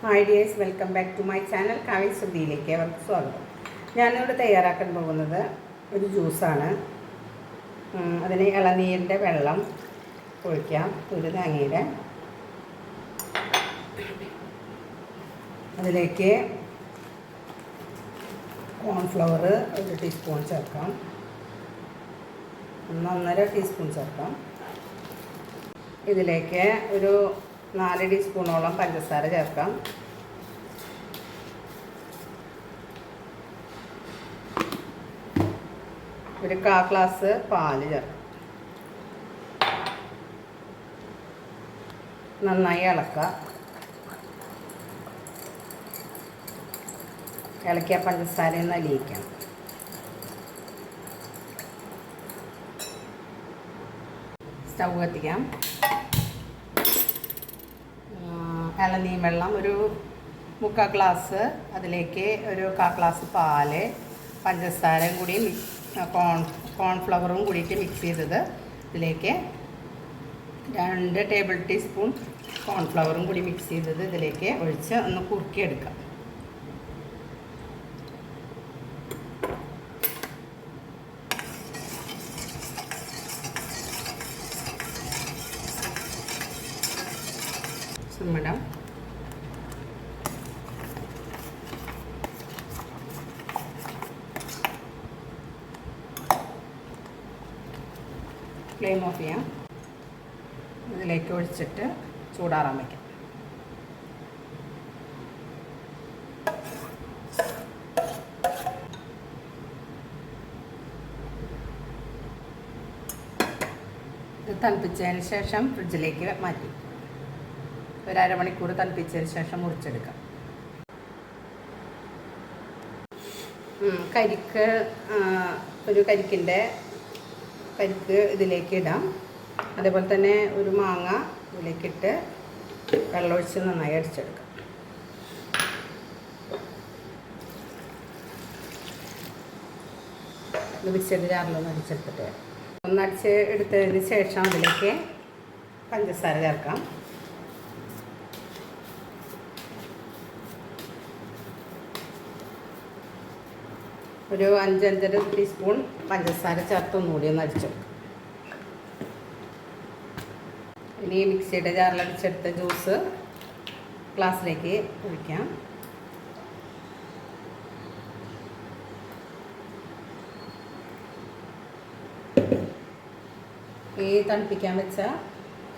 Hi dears, welcome back to my channel Kavya ശ്രുതിയിലേക്ക് അവർക്ക് സ്വാഗതം. ഞാനിവിടെ തയ്യാറാക്കാൻ പോകുന്നത് ഒരു ജ്യൂസാണ്. അതിന് ഇളനീരിൻ്റെ വെള്ളം ഒഴിക്കാം, ഒരു തേങ്ങയുടെ. അതിലേക്ക് കോൺഫ്ലവർ 1 ടീസ്പൂൺ ചേർക്കാം, 1.5 ടീസ്പൂൺ ചേർക്കാം. ഇതിലേക്ക് ഒരു 4 ടീസ്പൂണോളം പഞ്ചസാര ചേർക്കാം. ഒരു 1/4 ഗ്ലാസ് പാല് ചേർക്കാം. നന്നായി ഇളക്കുക. ഇളക്കിയ പഞ്ചസാരയിൽ നിന്ന് അലിയിക്കണം. സ്റ്റൗ കത്തിക്കാം. ഇളനീർ വെള്ളം ഒരു 3/4 ഗ്ലാസ്, അതിലേക്ക് ഒരു 1/4 ഗ്ലാസ് പാല്, പഞ്ചസാരയും കൂടി കോൺഫ്ലവറും കൂടിയിട്ട് മിക്സ് ചെയ്തത് ഇതിലേക്ക് 2 ടേബിൾ ടീസ്പൂൺ കോൺഫ്ലവറും കൂടി മിക്സ് ചെയ്തത് ഇതിലേക്ക് ഒഴിച്ച് ഒന്ന് കുറുക്കിയെടുക്കാം. മേഡം ഫ്ലെയിം ഓഫ് ചെയ്യാം. ഇതിലേക്ക് ഒഴിച്ചിട്ട് ചൂടാറാൻ വയ്ക്കാം. ഇത് തണുപ്പിച്ചതിന് ശേഷം ഫ്രിഡ്ജിലേക്ക് മാറ്റി ഒരു അരമണിക്കൂർ തണുപ്പിച്ചതിന് ശേഷം മുറിച്ചെടുക്കാം. കരിക്ക് കരിക്ക് ഇതിലേക്ക് ഇടാം. അതേപോലെ തന്നെ ഒരു മാങ്ങ ഇതിലേക്കിട്ട് വെള്ളമൊഴിച്ച് നന്നായി അടിച്ചെടുക്കാം. ഇത് മിക്സിയുടെ ജാറിലൊന്ന് അടിച്ചെടുത്തിട്ട് ഒന്നടിച്ച് എടുത്തതിന് ശേഷം അതിലേക്ക് പഞ്ചസാര ചേർക്കാം. ഒരു 5-5.5 ടീസ്പൂൺ പഞ്ചസാര ചേർത്ത് ഒന്നുകൂടി ഒന്ന് അടിച്ചെടുക്കും. ഇനി മിക്സിയുടെ ജാറിൽ അടിച്ചെടുത്ത ജ്യൂസ് ഗ്ലാസ്സിലേക്ക് ഒഴിക്കാം. ഈ തണുപ്പിക്കാൻ വെച്ച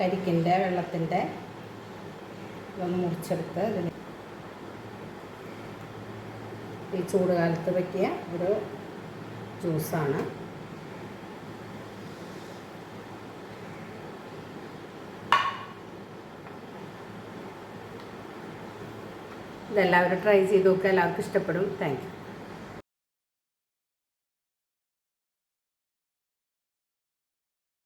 കരിക്കിൻ്റെ വെള്ളത്തിൻ്റെ ഇതൊന്ന് മുറിച്ചെടുത്ത് ഇതിൽ ഈ ചൂടുകാലത്ത് പറ്റിയ ഒരു ജ്യൂസാണ്. ഇതെല്ലാവരും ട്രൈ ചെയ്ത് നോക്കുക. എല്ലാവർക്കും ഇഷ്ടപ്പെടും. Thank you.